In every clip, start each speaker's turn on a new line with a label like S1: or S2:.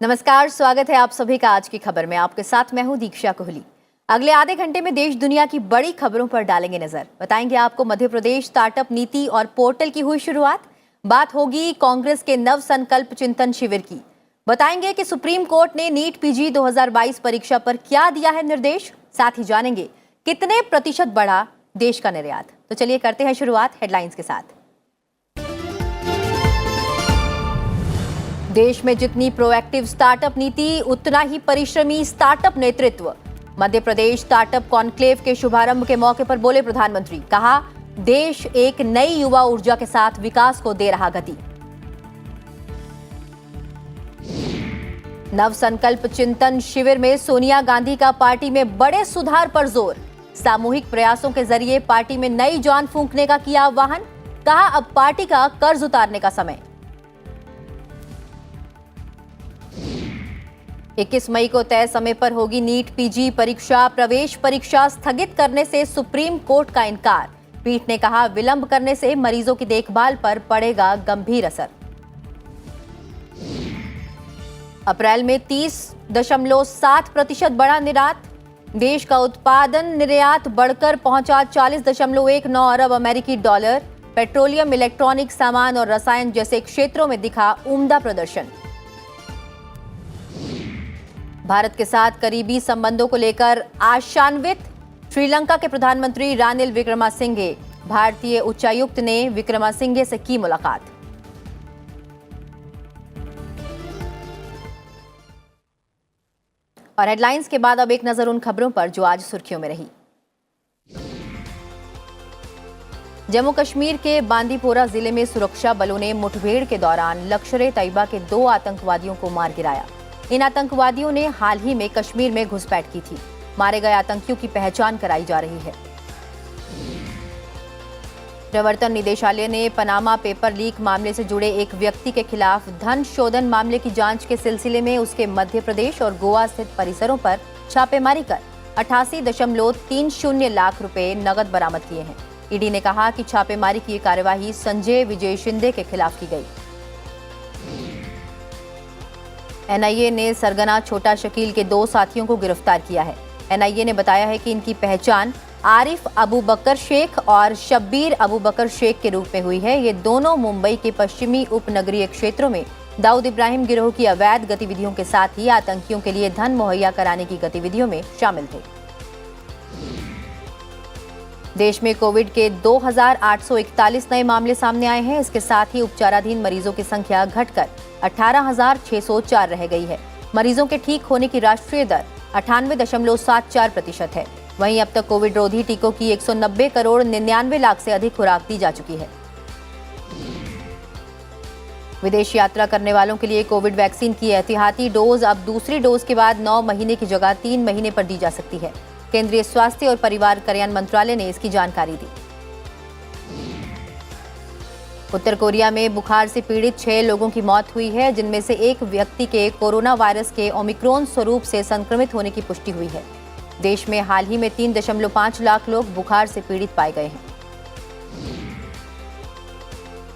S1: नमस्कार, स्वागत है आप सभी का आज की खबर में। आपके साथ मैं हूं दीक्षा कोहली। अगले आधे घंटे में देश दुनिया की बड़ी खबरों पर डालेंगे नजर। बताएंगे आपको मध्य प्रदेश स्टार्टअप नीति और पोर्टल की हुई शुरुआत। बात होगी कांग्रेस के नव संकल्प चिंतन शिविर की। बताएंगे कि सुप्रीम कोर्ट ने नीट पीजी 2022 परीक्षा पर क्या दिया है निर्देश। साथ ही जानेंगे कितने प्रतिशत बढ़ा देश का निर्यात। तो चलिए करते हैं शुरुआत हेडलाइंस के साथ। देश में जितनी प्रोएक्टिव स्टार्टअप नीति, उतना ही परिश्रमी स्टार्टअप नेतृत्व। मध्य प्रदेश स्टार्टअप कॉन्क्लेव के शुभारंभ के मौके पर बोले प्रधानमंत्री, कहा देश एक नई युवा ऊर्जा के साथ विकास को दे रहा गति। नव संकल्प चिंतन शिविर में सोनिया गांधी का पार्टी में बड़े सुधार पर जोर। सामूहिक प्रयासों के जरिए पार्टी में नई जान फूंकने का किया आह्वान। कहा अब पार्टी का कर्ज उतारने का समय। 21 मई को तय समय पर होगी नीट पीजी परीक्षा। प्रवेश परीक्षा स्थगित करने से सुप्रीम कोर्ट का इनकार। पीठ ने कहा विलंब करने से मरीजों की देखभाल पर पड़ेगा गंभीर असर। अप्रैल में 30.7% बढ़ा निर्यात। देश का उत्पादन निर्यात बढ़कर पहुंचा 40.19 अरब अमेरिकी डॉलर। पेट्रोलियम, इलेक्ट्रॉनिक सामान और रसायन जैसे क्षेत्रों में दिखा उम्दा प्रदर्शन। भारत के साथ करीबी संबंधों को लेकर आशान्वित श्रीलंका के प्रधानमंत्री रानिल विक्रमासिंघे। भारतीय उच्चायुक्त ने विक्रमासिंघे से की मुलाकात। और हेडलाइंस के बाद अब एक नजर उन खबरों पर जो आज सुर्खियों में रही। जम्मू कश्मीर के बांदीपोरा जिले में सुरक्षा बलों ने मुठभेड़ के दौरान लश्कर-ए-तैयबा के 2 आतंकवादियों को मार गिराया। इन आतंकवादियों ने हाल ही में कश्मीर में घुसपैठ की थी। मारे गए आतंकियों की पहचान कराई जा रही है। प्रवर्तन निदेशालय ने पनामा पेपर लीक मामले से जुड़े एक व्यक्ति के खिलाफ धन शोधन मामले की जांच के सिलसिले में उसके मध्य प्रदेश और गोवा स्थित परिसरों पर छापेमारी कर 88.30 लाख रुपए नकद बरामद किए हैं। ईडी ने कहा कि छापेमारी की कार्यवाही संजय विजय शिंदे के खिलाफ की गई। एनआईए ने सरगना छोटा शकील के 2 साथियों को गिरफ्तार किया है। एनआईए ने बताया है कि इनकी पहचान आरिफ अबू बकर शेख और शब्बीर अबू बकर शेख के रूप में हुई है। ये दोनों मुंबई के पश्चिमी उपनगरीय क्षेत्रों में दाऊद इब्राहिम गिरोह की अवैध गतिविधियों के साथ ही आतंकियों के लिए धन मुहैया कराने की गतिविधियों में शामिल थे। देश में कोविड के 2,841 नए मामले सामने आए हैं। इसके साथ ही उपचाराधीन मरीजों की संख्या घटकर 18,604 रह गई है। मरीजों के ठीक होने की राष्ट्रीय दर 98.74% है। वहीं अब तक कोविड रोधी टीकों की 190 करोड़ 99 लाख से अधिक खुराक दी जा चुकी है। विदेश यात्रा करने वालों के लिए कोविड वैक्सीन की एहतियाती डोज अब दूसरी डोज के बाद 9 महीने की जगह 3 महीने पर दी जा सकती है। केंद्रीय स्वास्थ्य और परिवार कल्याण मंत्रालय ने इसकी जानकारी दी। उत्तर कोरिया में बुखार से पीड़ित 6 लोगों की मौत हुई है, जिनमें से एक व्यक्ति के कोरोना वायरस के ओमिक्रॉन स्वरूप से संक्रमित होने की पुष्टि हुई है। देश में हाल ही में 3.5 लाख लोग बुखार से पीड़ित पाए गए हैं।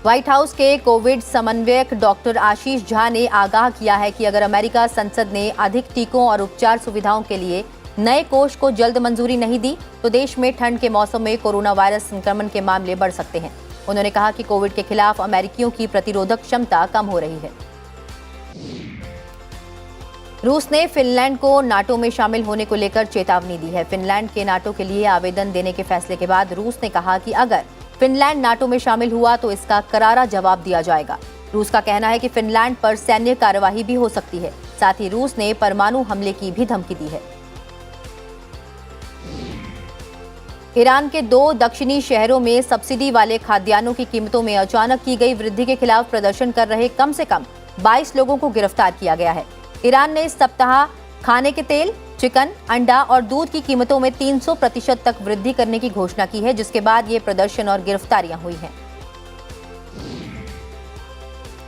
S1: व्हाइट हाउस के कोविड समन्वयक डॉक्टर आशीष झा ने आगाह किया है कि अगर अमेरिका संसद ने अधिक टीकों और उपचार सुविधाओं के लिए नए कोष को जल्द मंजूरी नहीं दी तो देश में ठंड के मौसम में कोरोना वायरस संक्रमण के मामले बढ़ सकते हैं। उन्होंने कहा कि कोविड के खिलाफ अमेरिकियों की प्रतिरोधक क्षमता कम हो रही है। रूस ने फिनलैंड को नाटो में शामिल होने को लेकर चेतावनी दी है। फिनलैंड के नाटो के लिए आवेदन देने के फैसले के बाद रूस ने कहा कि अगर फिनलैंड नाटो में शामिल हुआ तो इसका करारा जवाब दिया जाएगा। रूस का कहना है कि फिनलैंड पर सैन्य कार्यवाही भी हो सकती है। साथ ही रूस ने परमाणु हमले की भी धमकी दी है। ईरान के 2 दक्षिणी शहरों में सब्सिडी वाले खाद्यान्नों की कीमतों में अचानक की गई वृद्धि के खिलाफ प्रदर्शन कर रहे कम से कम 22 लोगों को गिरफ्तार किया गया है। ईरान ने इस सप्ताह खाने के तेल, चिकन, अंडा और दूध की कीमतों में 300% तक वृद्धि करने की घोषणा की है, जिसके बाद ये प्रदर्शन और गिरफ्तारियां हुई हैं।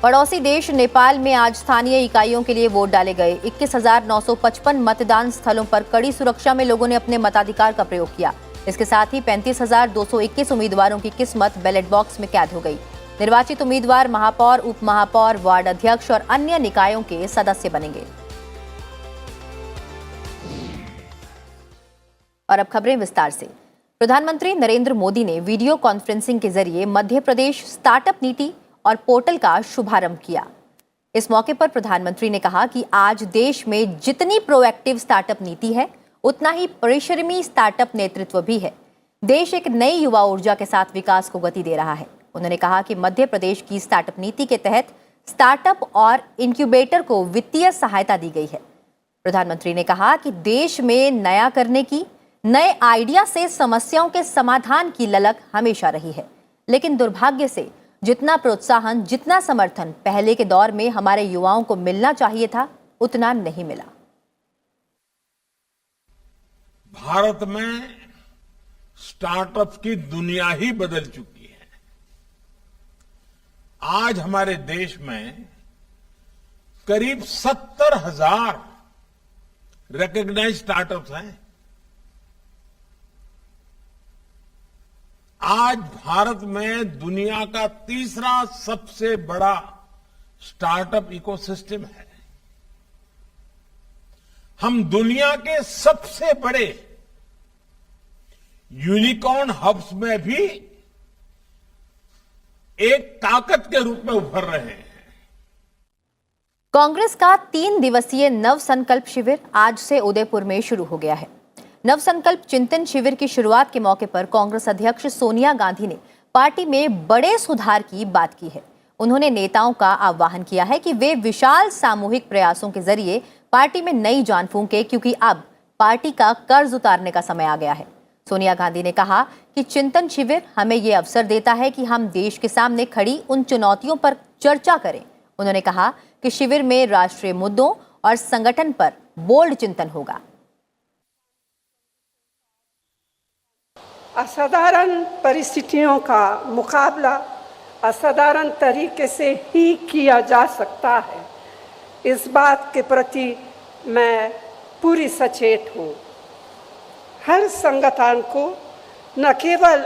S1: पड़ोसी देश नेपाल में आज स्थानीय इकाइयों के लिए वोट डाले गए। 21,955 मतदान स्थलों पर कड़ी सुरक्षा में लोगों ने अपने मताधिकार का प्रयोग किया। इसके साथ ही 35,221 उम्मीदवारों की किस्मत बैलेट बॉक्स में कैद हो गई। निर्वाचित उम्मीदवार महापौर, उप महापौर, वार्ड अध्यक्ष और अन्य निकायों के सदस्य बनेंगे। और अब खबरें विस्तार से। प्रधानमंत्री नरेंद्र मोदी ने वीडियो कॉन्फ्रेंसिंग के जरिए मध्य प्रदेश स्टार्टअप नीति और पोर्टल का शुभारंभ किया। इस मौके पर प्रधानमंत्री ने कहा कि आज देश में जितनी प्रोएक्टिव स्टार्टअप नीति है, उतना ही परिश्रमी स्टार्टअप नेतृत्व भी है। देश एक नई युवा ऊर्जा के साथ विकास को गति दे रहा है। उन्होंने कहा कि मध्य प्रदेश की स्टार्टअप नीति के तहत स्टार्टअप और इंक्यूबेटर को वित्तीय सहायता दी गई है। प्रधानमंत्री ने कहा कि देश में नया करने की, नए आइडिया से समस्याओं के समाधान की ललक हमेशा रही है, लेकिन दुर्भाग्य से जितना प्रोत्साहन, जितना समर्थन पहले के दौर में हमारे युवाओं को मिलना चाहिए था, उतना नहीं मिला।
S2: भारत में स्टार्टअप की दुनिया ही बदल चुकी है। आज हमारे देश में करीब 70,000 रिकॉग्नाइज्ड स्टार्टअप्स हैं। आज भारत में दुनिया का तीसरा सबसे बड़ा स्टार्टअप इकोसिस्टम है। हम दुनिया के सबसे बड़े यूनिकॉर्न हब्स में भी एक ताकत के रूप में उभर रहे हैं।
S1: कांग्रेस का 3 दिवसीय नव संकल्प शिविर आज से उदयपुर में शुरू हो गया है। नव संकल्प चिंतन शिविर की शुरुआत के मौके पर कांग्रेस अध्यक्ष सोनिया गांधी ने पार्टी में बड़े सुधार की बात की है। उन्होंने नेताओं का आह्वान किया है कि वे विशाल सामूहिक प्रयासों के जरिए पार्टी में नई जान फूंके, क्योंकि अब पार्टी का कर्ज उतारने का समय आ गया है। सोनिया गांधी ने कहा कि चिंतन शिविर हमें ये अवसर देता है कि हम देश के सामने खड़ी उन चुनौतियों पर चर्चा करें। उन्होंने कहा कि शिविर में राष्ट्रीय मुद्दों और संगठन पर बोल्ड चिंतन होगा।
S3: असाधारण परिस्थितियों का मुकाबला असाधारण तरीके से ही किया जा सकता है, इस बात के प्रति मैं पूरी सचेत हूँ। हर संगठन को न केवल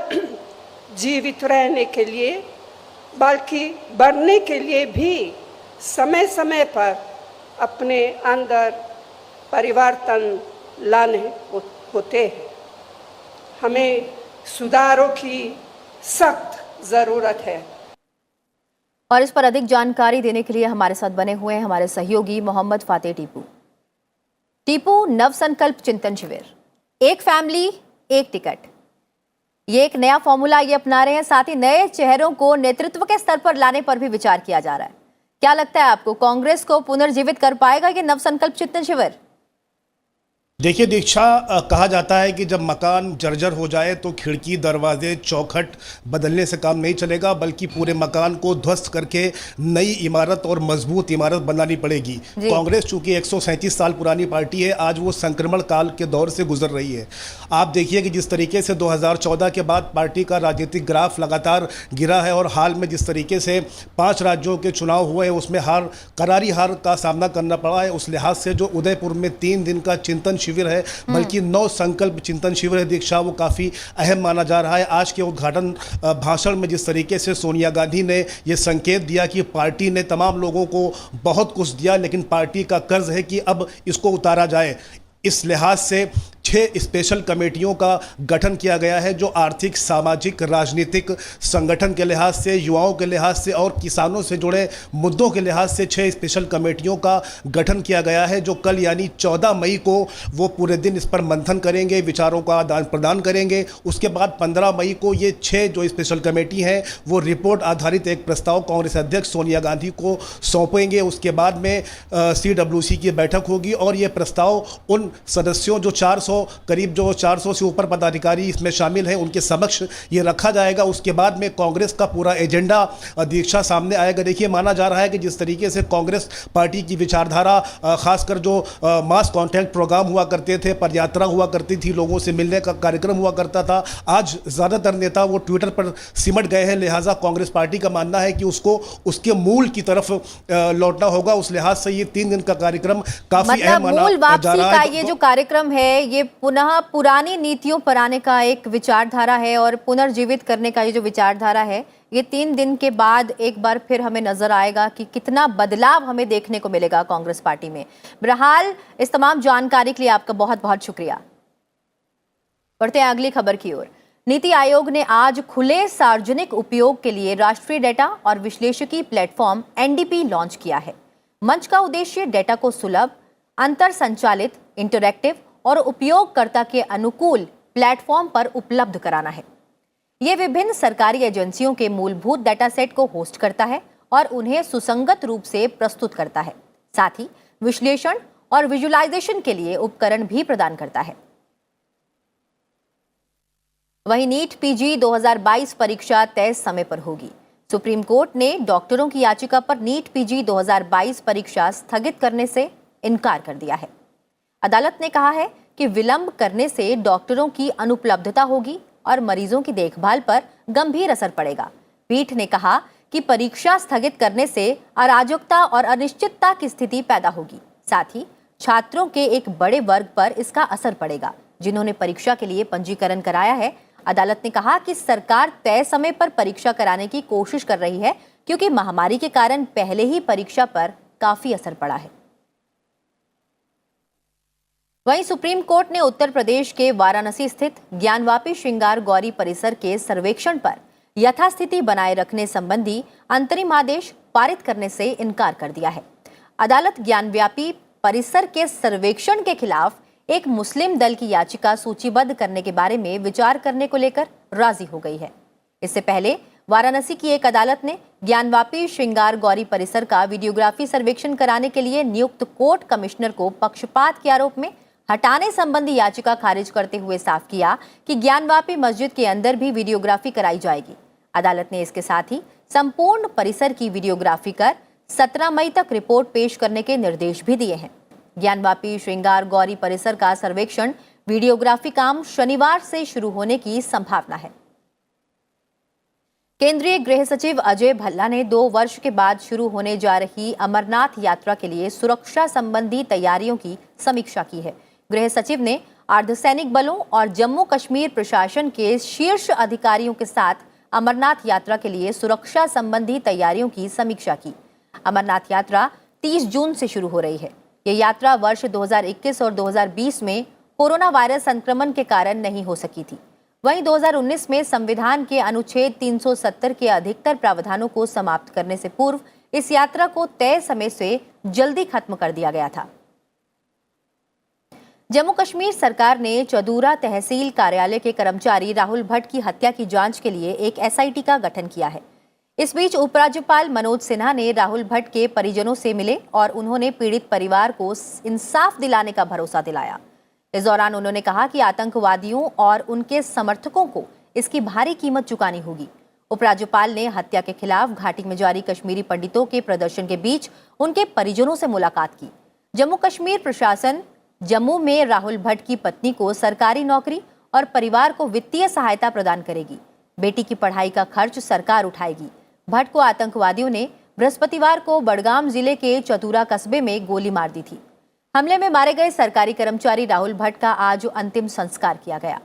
S3: जीवित रहने के लिए बल्कि बढ़ने के लिए भी समय समय पर अपने अंदर परिवर्तन लाने होते हैं। हमें सुधारों की सख्त जरूरत है।
S1: और इस पर अधिक जानकारी देने के लिए हमारे साथ बने हुए हैं हमारे सहयोगी मोहम्मद फातेह टीपू। नव संकल्प चिंतन शिविर, एक फैमिली एक टिकट, ये एक नया फॉर्मूला ये अपना रहे हैं। साथ ही नए चेहरों को नेतृत्व के स्तर पर लाने पर भी विचार किया जा रहा है। क्या लगता है आपको, कांग्रेस को पुनर्जीवित कर पाएगा ये नव संकल्प चिंतन शिविर?
S4: देखिए दीक्षा, कहा जाता है कि जब मकान जर्जर हो जाए तो खिड़की, दरवाजे, चौखट बदलने से काम नहीं चलेगा, बल्कि पूरे मकान को ध्वस्त करके नई इमारत और मजबूत इमारत बनानी पड़ेगी। कांग्रेस चूंकि 137 साल पुरानी पार्टी है, आज वो संक्रमण काल के दौर से गुजर रही है। आप देखिए कि जिस तरीके से 2014 के बाद पार्टी का राजनीतिक ग्राफ लगातार गिरा है और हाल में जिस तरीके से 5 राज्यों के चुनाव हुए हैं उसमें करारी हार का सामना करना पड़ा है। उस लिहाज से जो उदयपुर में 3 दिन का चिंतन शिविर है, बल्कि 9 संकल्प चिंतन शिविर है दीक्षा, वो काफी अहम माना जा रहा है। आज के उद्घाटन भाषण में जिस तरीके से सोनिया गांधी ने यह संकेत दिया कि पार्टी ने तमाम लोगों को बहुत कुछ दिया, लेकिन पार्टी का कर्ज है कि अब इसको उतारा जाए। इस लिहाज से 6 स्पेशल कमेटियों का गठन किया गया है, जो आर्थिक, सामाजिक, राजनीतिक, संगठन के लिहाज से, युवाओं के लिहाज से और किसानों से जुड़े मुद्दों के लिहाज से 6 स्पेशल कमेटियों का गठन किया गया है, जो कल यानी 14 मई को वो पूरे दिन इस पर मंथन करेंगे, विचारों का आदान प्रदान करेंगे। उसके बाद 15 मई को ये 6 जो स्पेशल कमेटी हैं वो रिपोर्ट आधारित एक प्रस्ताव कांग्रेस अध्यक्ष सोनिया गांधी को सौंपेंगे। उसके बाद में CWC की बैठक होगी और ये प्रस्ताव उन सदस्यों जो 400 से ऊपर पदाधिकारी इसमें शामिल हैं उनके समक्ष ये रखा जाएगा। उसके बाद में कांग्रेस का पूरा एजेंडा दीक्षा सामने आएगा। देखिए, माना जा रहा है कि जिस तरीके से कांग्रेस पार्टी की विचारधारा, खासकर जो मास कॉन्टैक्ट प्रोग्राम हुआ करते थे, पदयात्रा हुआ करती थी, लोगों से मिलने का कार्यक्रम हुआ करता था, आज ज़्यादातर नेता वो ट्विटर पर सिमट गए हैं। लिहाजा कांग्रेस पार्टी का मानना है कि उसको उसके मूल की तरफ लौटना होगा। उस लिहाज से ये 3 दिन का कार्यक्रम काफी अहम माना जा रहा है।
S1: ये जो कार्यक्रम है ये पुनः पुरानी नीतियों पर आने का एक विचारधारा है और पुनर्जीवित करने का ये जो विचारधारा है, ये 3 दिन के बाद एक बार फिर हमें नजर आएगा कि कितना बदलाव हमें देखने को मिलेगा कांग्रेस पार्टी में। बहरहाल इस तमाम जानकारी के लिए आपका बहुत बहुत शुक्रिया। बढ़ते हैं अगली खबर की ओर। नीति आयोग ने आज खुले सार्वजनिक उपयोग के लिए राष्ट्रीय डेटा और विश्लेषकी प्लेटफॉर्म एनडीपी लॉन्च किया है। मंच का उद्देश्य डेटा को सुलभ, अंतर संचालित, इंटरैक्टिव और उपयोगकर्ता के अनुकूल प्लेटफॉर्म पर उपलब्ध कराना है। यह विभिन्न सरकारी एजेंसियों के मूलभूत डेटा सेट को होस्ट करता है और उन्हें सुसंगत रूप से प्रस्तुत करता है। साथ ही विश्लेषण और विजुअलाइजेशन के लिए उपकरण भी प्रदान करता है। वहीं नीट पीजी 2022 परीक्षा तय समय पर होगी। सुप्रीम कोर्ट ने डॉक्टरों की याचिका पर नीट पीजी 2022 परीक्षा स्थगित करने से इनकार कर दिया है। अदालत ने कहा है कि विलंब करने से डॉक्टरों की अनुपलब्धता होगी और मरीजों की देखभाल पर गंभीर असर पड़ेगा। पीठ ने कहा कि परीक्षा स्थगित करने से अराजकता और अनिश्चितता की स्थिति पैदा होगी। साथ ही छात्रों के एक बड़े वर्ग पर इसका असर पड़ेगा, जिन्होंने परीक्षा के लिए पंजीकरण कराया है। अदालत ने कहा कि सरकार तय समय पर परीक्षा कराने की कोशिश कर रही है, क्योंकि महामारी के कारण पहले ही परीक्षा पर काफी असर पड़ा है। वहीं सुप्रीम कोर्ट ने उत्तर प्रदेश के वाराणसी स्थित ज्ञानवापी श्रृंगार गौरी परिसर के सर्वेक्षण पर यथास्थिति बनाए रखने संबंधी अंतरिम आदेश पारित करने से इनकार कर दिया है। अदालत ज्ञानव्यापी परिसर के सर्वेक्षण के खिलाफ एक मुस्लिम दल की याचिका सूचीबद्ध करने के बारे में विचार करने को लेकर राजी हो गई है। इससे पहले वाराणसी की एक अदालत ने ज्ञानवापी श्रृंगार गौरी परिसर का वीडियोग्राफी सर्वेक्षण कराने के लिए नियुक्त कोर्ट कमिश्नर को पक्षपात के आरोप में हटाने संबंधी याचिका खारिज करते हुए साफ किया कि ज्ञानवापी मस्जिद के अंदर भी वीडियोग्राफी कराई जाएगी। अदालत ने इसके साथ ही संपूर्ण परिसर की वीडियोग्राफी कर 17 मई तक रिपोर्ट पेश करने के निर्देश भी दिए हैं। ज्ञानवापी श्रृंगार गौरी परिसर का सर्वेक्षण वीडियोग्राफी काम शनिवार से शुरू होने की संभावना है। केंद्रीय गृह सचिव अजय भल्ला ने 2 वर्ष के बाद शुरू होने जा रही अमरनाथ यात्रा के लिए सुरक्षा संबंधी तैयारियों की समीक्षा की है। गृह सचिव ने अर्धसैनिक बलों और जम्मू कश्मीर प्रशासन के शीर्ष अधिकारियों के साथ अमरनाथ यात्रा के लिए सुरक्षा संबंधी तैयारियों की समीक्षा की। अमरनाथ यात्रा 30 जून से शुरू हो रही है। ये यात्रा वर्ष 2021 और 2020 में कोरोना वायरस संक्रमण के कारण नहीं हो सकी थी। वहीं 2019 में संविधान के अनुच्छेद 370 के अधिकतर प्रावधानों को समाप्त करने से पूर्व इस यात्रा को तय समय से जल्दी खत्म कर दिया गया था। जम्मू कश्मीर सरकार ने चदूरा तहसील कार्यालय के कर्मचारी राहुल भट्ट की हत्या की जांच के लिए एक एसआईटी का गठन किया है। इस बीच उपराज्यपाल मनोज सिन्हा ने राहुल भट्ट के परिजनों से मिले और उन्होंने पीड़ित परिवार को इंसाफ दिलाने का भरोसा दिलाया। इस दौरान उन्होंने कहा कि आतंकवादियों और उनके समर्थकों को इसकी भारी कीमत चुकानी होगी। उपराज्यपाल ने हत्या के खिलाफ घाटी में जारी कश्मीरी पंडितों के प्रदर्शन के बीच उनके परिजनों से मुलाकात की। जम्मू कश्मीर प्रशासन जम्मू में राहुल भट्ट की पत्नी को सरकारी नौकरी और परिवार को वित्तीय सहायता प्रदान करेगी। बेटी की पढ़ाई का खर्च सरकार उठाएगी। भट्ट को आतंकवादियों ने बृहस्पतिवार को बड़गाम जिले के चतूरा कस्बे में गोली मार दी थी। हमले में मारे गए सरकारी कर्मचारी राहुल भट्ट का आज अंतिम संस्कार किया गया।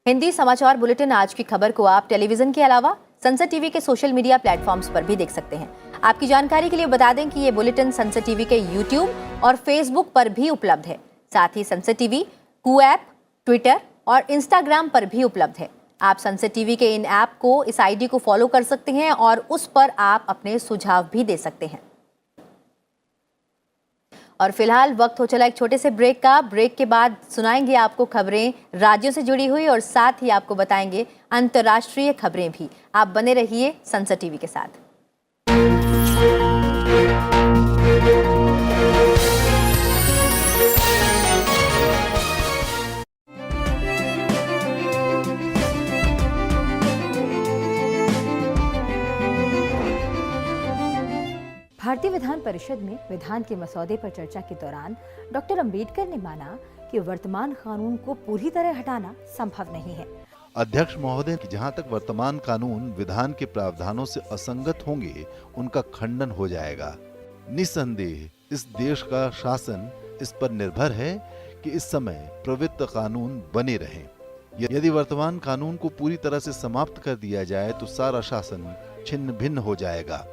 S1: हिंदी समाचार बुलेटिन आज की खबर को आप टेलीविजन के अलावा संसद टीवी के सोशल मीडिया प्लेटफॉर्म्स पर भी देख सकते हैं। आपकी जानकारी के लिए बता दें कि ये बुलेटिन संसद टीवी के यूट्यूब और फेसबुक पर भी उपलब्ध है। साथ ही संसद टीवी कू ऐप, ट्विटर और इंस्टाग्राम पर भी उपलब्ध है। आप संसद टीवी के इन ऐप को, इस आईडी को फॉलो कर सकते हैं और उस पर आप अपने सुझाव भी दे सकते हैं। और फिलहाल वक्त हो चला एक छोटे से ब्रेक का। ब्रेक के बाद सुनाएंगे आपको खबरें राज्यों से जुड़ी हुई और साथ ही आपको बताएंगे अंतर्राष्ट्रीय खबरें भी। आप बने रहिए संसद टीवी के साथ। भारतीय विधान परिषद में विधान के मसौदे पर चर्चा के दौरान डॉक्टर अंबेडकर ने माना कि वर्तमान कानून को पूरी तरह हटाना संभव नहीं है।
S5: अध्यक्ष महोदय, जहां तक वर्तमान कानून विधान के प्रावधानों से असंगत होंगे, उनका खंडन हो जाएगा। निस्संदेह इस देश का शासन इस पर निर्भर है कि इस समय प्रवृत्त कानून बने रहें। यदि वर्तमान कानून को पूरी तरह से समाप्त कर दिया जाए तो सारा शासन छिन्न भिन्न हो जाएगा।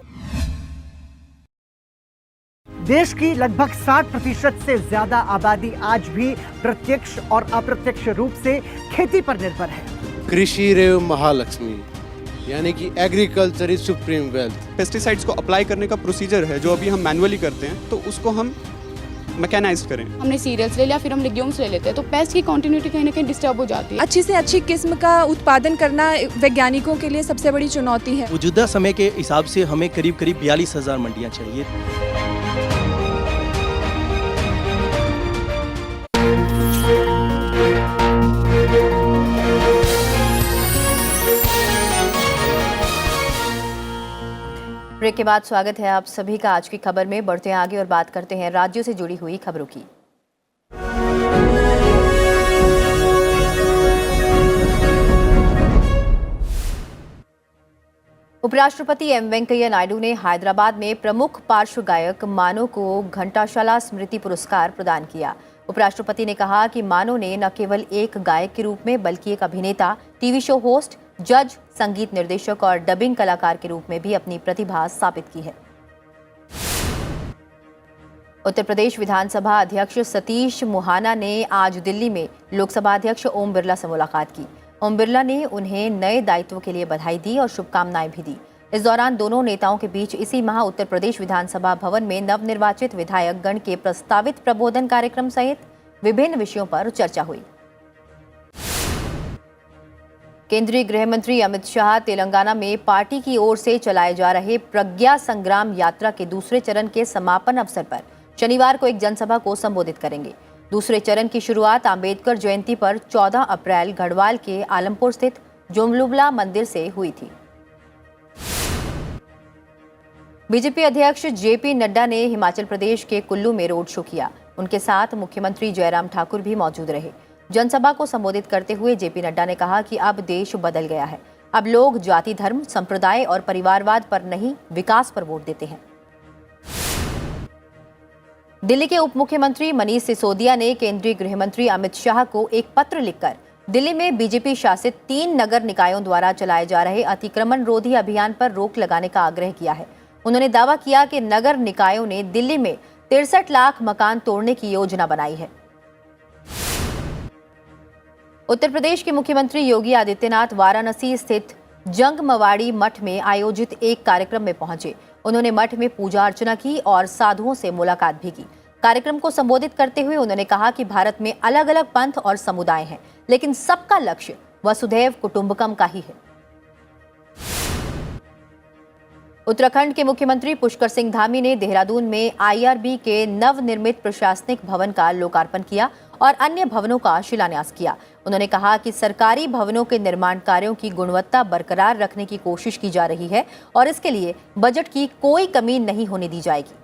S6: देश की लगभग 60% से ज्यादा आबादी आज भी प्रत्यक्ष और अप्रत्यक्ष रूप से खेती पर निर्भर है।
S7: कृषि रेव महालक्ष्मी, यानी कि agriculture is supreme wealth.
S8: Pesticides को अप्लाई करने का प्रोसीजर है जो अभी हम मैनुअली करते हैं, तो उसको हम मैकेनाइज्ड करें।
S9: हमने सीरियल्स ले लिया, फिर हम लेग्यूम्स ले लेते हैं, तो पेस्ट की कंटिन्यूटी कहीं ना कहीं डिस्टर्ब हो जाती है।
S10: अच्छी से अच्छी किस्म का उत्पादन करना वैज्ञानिकों के लिए सबसे बड़ी चुनौती है।
S11: मौजूदा समय के हिसाब से हमें करीब 42,000 मंडियां चाहिए।
S1: ब्रेक के बाद स्वागत है आप सभी का आज की खबर में। बढ़ते हैं आगे और बात करते हैं राज्यों से जुड़ी हुई खबरों की। उपराष्ट्रपति एम वेंकैया नायडू ने हैदराबाद में प्रमुख पार्श्व गायक मानो को घंटाशाला स्मृति पुरस्कार प्रदान किया। उपराष्ट्रपति ने कहा कि मानो ने न केवल एक गायक के रूप में बल्कि एक अभिनेता, टीवी शो होस्ट, जज, संगीत निर्देशक और डबिंग कलाकार के रूप में भी अपनी प्रतिभा साबित की है। उत्तर प्रदेश विधानसभा अध्यक्ष सतीश मुहाना ने आज दिल्ली में लोकसभा अध्यक्ष ओम बिरला से मुलाकात की। ओम बिरला ने उन्हें नए दायित्व के लिए बधाई दी और शुभकामनाएं भी दी। इस दौरान दोनों नेताओं के बीच इसी माह उत्तर प्रदेश विधानसभा भवन में नवनिर्वाचित विधायक गण के प्रस्तावित प्रबोधन कार्यक्रम सहित विभिन्न विषयों पर चर्चा हुई। केंद्रीय गृह मंत्री अमित शाह तेलंगाना में पार्टी की ओर से चलाए जा रहे प्रज्ञा संग्राम यात्रा के दूसरे चरण के समापन अवसर पर शनिवार को एक जनसभा को संबोधित करेंगे। दूसरे चरण की शुरुआत अंबेडकर जयंती पर 14 अप्रैल गढ़वाल के आलमपुर स्थित जोमलुबला मंदिर से हुई थी। बीजेपी अध्यक्ष जेपी नड्डा ने हिमाचल प्रदेश के कुल्लू में रोड शो किया। उनके साथ मुख्यमंत्री जयराम ठाकुर भी मौजूद रहे। जनसभा को संबोधित करते हुए जेपी नड्डा ने कहा कि अब देश बदल गया है। अब लोग जाति, धर्म, संप्रदाय और परिवारवाद पर नहीं, विकास पर वोट देते हैं। दिल्ली के उप मुख्यमंत्री मनीष सिसोदिया ने केंद्रीय गृह मंत्री अमित शाह को एक पत्र लिखकर दिल्ली में बीजेपी शासित 3 नगर निकायों द्वारा चलाए जा रहे अतिक्रमण रोधी अभियान पर रोक लगाने का आग्रह किया है। उन्होंने दावा किया कि नगर निकायों ने दिल्ली में 63 लाख मकान तोड़ने की योजना बनाई है। उत्तर प्रदेश के मुख्यमंत्री योगी आदित्यनाथ वाराणसी स्थित जंगमवाड़ी मठ में आयोजित एक कार्यक्रम में पहुंचे। उन्होंने मठ में पूजा अर्चना की और साधुओं से मुलाकात भी की। कार्यक्रम को संबोधित करते हुए उन्होंने कहा कि भारत में अलग अलग पंथ और समुदाय हैं, लेकिन सबका लक्ष्य वसुधैव कुटुंबकम का ही है। उत्तराखंड के मुख्यमंत्री पुष्कर सिंह धामी ने देहरादून में आईआरबी के नवनिर्मित प्रशासनिक भवन का लोकार्पण किया और अन्य भवनों का शिलान्यास किया। उन्होंने कहा कि सरकारी भवनों के निर्माण कार्यों की गुणवत्ता बरकरार रखने की कोशिश की जा रही है और इसके लिए बजट की कोई कमी नहीं होने दी जाएगी।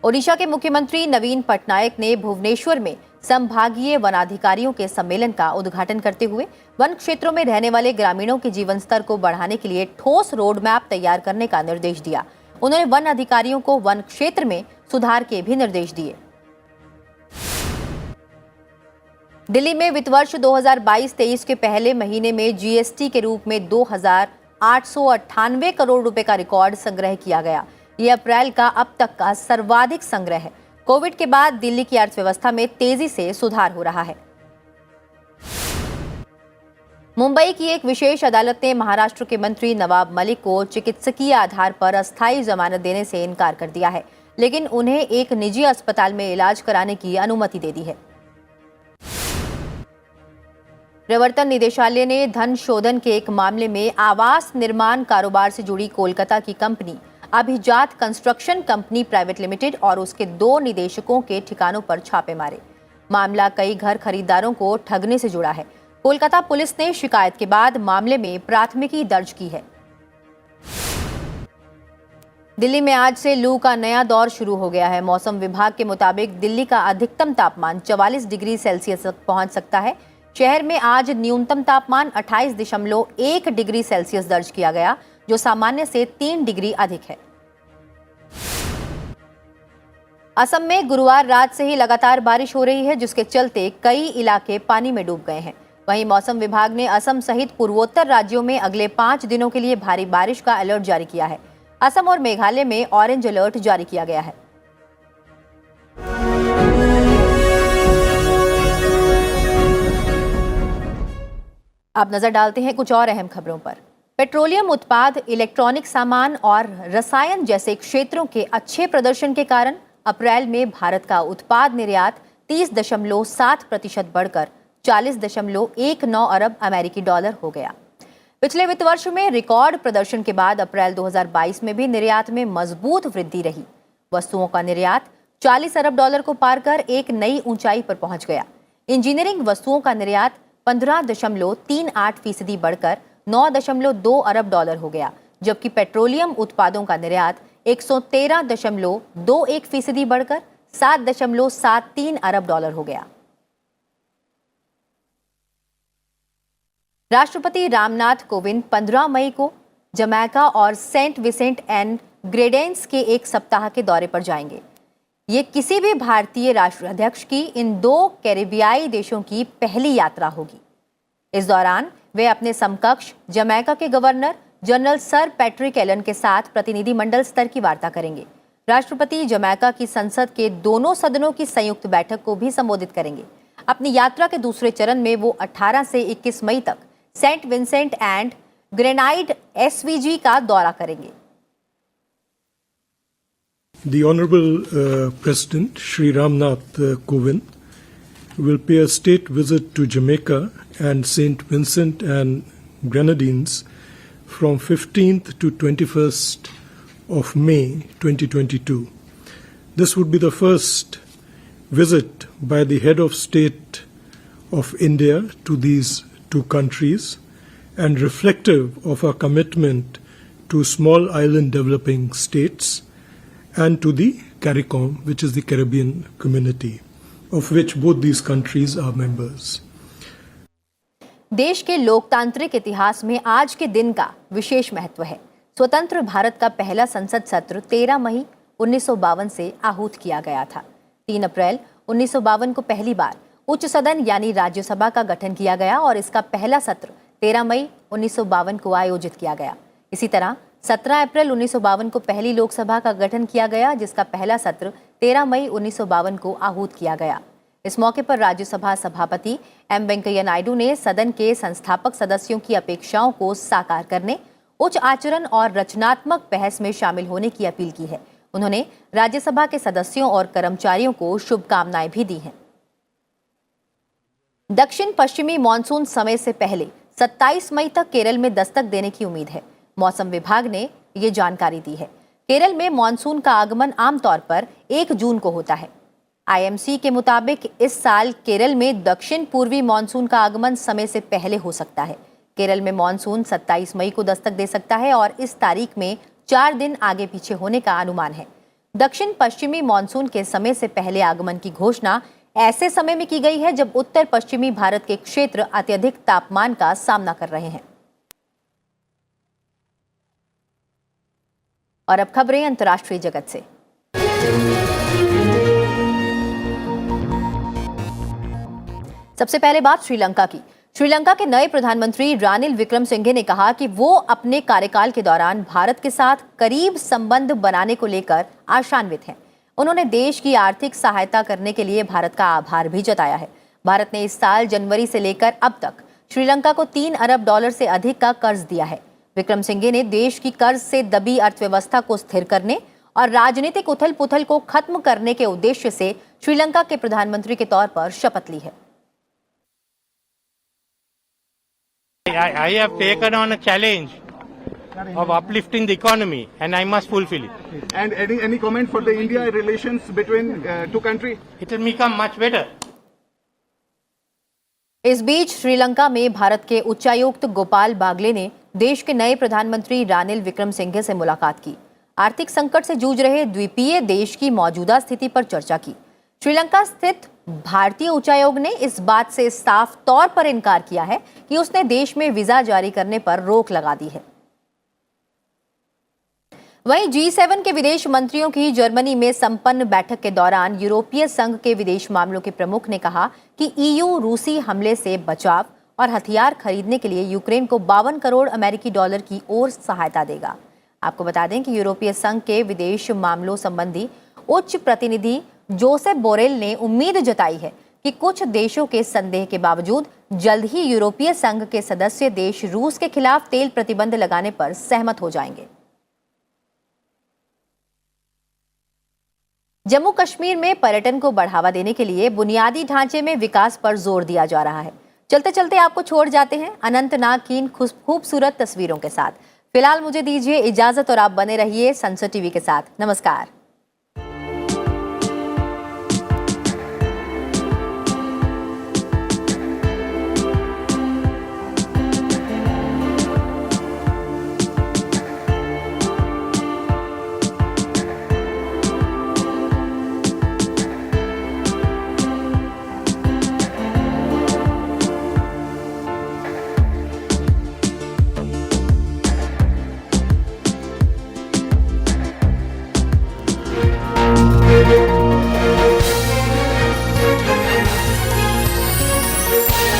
S1: ओडिशा के मुख्यमंत्री नवीन पटनायक ने भुवनेश्वर में संभागीय वनाधिकारियों के सम्मेलन का उद्घाटन करते हुए वन क्षेत्रों में रहने वाले ग्रामीणों के जीवन स्तर को बढ़ाने के लिए ठोस रोड मैप तैयार करने का निर्देश दिया। उन्होंने वन अधिकारियों को वन क्षेत्र में सुधार के भी निर्देश दिए। दिल्ली में वित्त वर्ष 2022-23 के पहले महीने में जीएसटी के रूप में 2,898 करोड़ रुपए का रिकॉर्ड संग्रह किया गया। ये अप्रैल का अब तक का सर्वाधिक संग्रह है। कोविड के बाद दिल्ली की अर्थव्यवस्था में तेजी से सुधार हो रहा है। मुंबई की एक विशेष अदालत ने महाराष्ट्र के मंत्री नवाब मलिक को चिकित्सकीय आधार पर अस्थायी जमानत देने से इनकार कर दिया है, लेकिन उन्हें एक निजी अस्पताल में इलाज कराने की अनुमति दे दी है। प्रवर्तन निदेशालय ने धन शोधन के एक मामले में आवास निर्माण कारोबार से जुड़ी कोलकाता की कंपनी अभिजात कंस्ट्रक्शन कंपनी प्राइवेट लिमिटेड और उसके 2 निदेशकों के ठिकानों पर छापे मारे। मामला कई घर खरीदारों को ठगने से जुड़ा है। कोलकाता पुलिस ने शिकायत के बाद मामले में प्राथमिकी दर्ज की है। दिल्ली में आज से लू का नया दौर शुरू हो गया है। मौसम विभाग के मुताबिक दिल्ली का अधिकतम तापमान 44 डिग्री सेल्सियस तक पहुंच सकता है। शहर में आज न्यूनतम तापमान 28.1 डिग्री सेल्सियस दर्ज किया गया, जो सामान्य से 3 डिग्री अधिक है। असम में गुरुवार रात से ही लगातार बारिश हो रही है, जिसके चलते कई इलाके पानी में डूब गए हैं। वहीं मौसम विभाग ने असम सहित पूर्वोत्तर राज्यों में अगले 5 दिनों के लिए भारी बारिश का अलर्ट जारी किया है। असम और मेघालय में ऑरेंज अलर्ट जारी किया गया है। अब नजर डालते हैं कुछ और अहम खबरों पर। पेट्रोलियम उत्पाद, इलेक्ट्रॉनिक सामान और रसायन जैसे क्षेत्रों के अच्छे प्रदर्शन के कारण अप्रैल में भारत का उत्पाद निर्यात 30.7% बढ़कर 40.19 अरब अमेरिकी डॉलर हो गया। पिछले वित्त वर्ष में रिकॉर्ड प्रदर्शन के बाद अप्रैल 2022 में भी निर्यात में मजबूत वृद्धि रही। वस्तुओं का निर्यात 40 अरब डॉलर को पार कर एक नई ऊंचाई पर पहुंच गया। इंजीनियरिंग वस्तुओं का निर्यात 15.38% बढ़कर 9.2 अरब डॉलर हो गया, जबकि पेट्रोलियम उत्पादों का निर्यात 113.21% बढ़कर 7.73 अरब डॉलर हो गया। राष्ट्रपति रामनाथ कोविंद 15 मई को जमैका और सेंट विसेंट एंड ग्रेडेंस के एक सप्ताह के दौरे पर जाएंगे। ये किसी भी भारतीय राष्ट्राध्यक्ष की इन 2 कैरिबियाई देशों की पहली यात्रा होगी। इस दौरान वे अपने समकक्ष जमैका के governor general sir Patrick Allen के साथ प्रतिनिधिमंडल स्तर की वार्ता करेंगे। राष्ट्रपति जमैका की संसद के दोनों सदनों की संयुक्त बैठक को भी संबोधित करेंगे। अपनी यात्रा के दूसरे चरण में वो 18 से 21 मई तक सेंट विंसेंट एंड ग्रेनाइड SVG का दौरा करेंगे।
S12: The Honorable President Shri Ramnath Kovind will pay a state visit to Jamaica and St. Vincent and Grenadines from 15th to 21st of May 2022. This would be the first visit by the head of state of India to these two countries and reflective of our commitment to small island developing states and to the CARICOM, which is the Caribbean community, of which both these countries are members.
S1: देश के लोकतांत्रिक इतिहास में आज के दिन का विशेष महत्व है। स्वतंत्र भारत का पहला संसद सत्र 13 मई 1952 से आहूत किया गया था। 3 अप्रैल 1952 को पहली बार उच्च सदन यानी राज्यसभा का गठन किया गया और इसका पहला सत्र 13 मई 1952 को आयोजित किया गया। इसी तरह 17 अप्रैल 1952 को पहली लोकसभा का गठन किया गया, जिसका पहला सत्र 13 मई 1952 को आहूत किया गया। इस मौके पर राज्यसभा सभापति M. वेंकैया नायडू ने सदन के संस्थापक सदस्यों की अपेक्षाओं को साकार करने, उच्च आचरण और रचनात्मक बहस में शामिल होने की अपील की है। उन्होंने राज्यसभा के सदस्यों और कर्मचारियों को शुभकामनाएं भी दी हैं। दक्षिण पश्चिमी मानसून समय से पहले 27 मई तक केरल में दस्तक देने की उम्मीद है। मौसम विभाग ने ये जानकारी दी है। केरल में मानसून का आगमन आमतौर पर 1 जून को होता है। IMC के मुताबिक इस साल केरल में दक्षिण पूर्वी मानसून का आगमन समय से पहले हो सकता है। केरल में मानसून 27 मई को दस्तक दे सकता है और इस तारीख में 4 दिन आगे पीछे होने का अनुमान है। दक्षिण पश्चिमी मानसून के समय से पहले आगमन की घोषणा ऐसे समय में की गई है जब उत्तर पश्चिमी भारत के क्षेत्र अत्यधिक तापमान का सामना कर रहे हैं। और अब खबरें अंतर्राष्ट्रीय जगत से। सबसे पहले बात श्रीलंका की। श्रीलंका के नए प्रधानमंत्री रानिल विक्रमसिंघे ने कहा कि वो अपने कार्यकाल के दौरान भारत के साथ करीब संबंध बनाने को लेकर आशान्वित हैं। उन्होंने देश की आर्थिक सहायता करने के लिए भारत का आभार भी जताया है। भारत ने इस साल जनवरी से लेकर अब तक श्रीलंका को 3 अरब डॉलर से अधिक का कर्ज दिया है। विक्रमसिंघे ने देश की कर्ज से दबी अर्थव्यवस्था को स्थिर करने और राजनीतिक उथल पुथल को खत्म करने के उद्देश्य से श्रीलंका के प्रधानमंत्री के तौर पर शपथ ली है।
S13: I have taken on a challenge of uplifting the economy, and I must fulfill it.
S14: And any comment for the India relations between two countries?
S13: It will become much better.
S1: इस बीच श्रीलंका में भारत के उच्चायुक्त गोपाल बागले ने देश के नए प्रधानमंत्री रानिल विक्रमसिंघे से मुलाकात की। आर्थिक संकट से जूझ रहे द्वीपीय देश की मौजूदा स्थिति पर चर्चा की। श्रीलंका स्थित भारतीय उच्चायोग ने इस बात से साफ तौर पर इनकार किया है कि उसने देश में वीजा जारी करने पर रोक लगा दी है। वहीं G7 के विदेश मंत्रियों की जर्मनी में संपन्न बैठक के दौरान यूरोपीय संघ के विदेश मामलों के प्रमुख ने कहा कि EU रूसी हमले से बचाव और हथियार खरीदने के लिए यूक्रेन को 52 करोड़ अमेरिकी डॉलर की और सहायता देगा। आपको बता दें कि यूरोपीय संघ के विदेश मामलों संबंधी उच्च प्रतिनिधि जोसेफ बोरेल ने उम्मीद जताई है कि कुछ देशों के संदेह के बावजूद जल्द ही यूरोपीय संघ के सदस्य देश रूस के खिलाफ तेल प्रतिबंध लगाने पर सहमत हो जाएंगे। जम्मू कश्मीर में पर्यटन को बढ़ावा देने के लिए बुनियादी ढांचे में विकास पर जोर दिया जा रहा है। चलते चलते आपको छोड़ जाते हैं अनंतनाग की इन खूबसूरत तस्वीरों के साथ। फिलहाल मुझे दीजिए इजाजत और आप बने रहिए संसद टीवी के साथ। नमस्कार।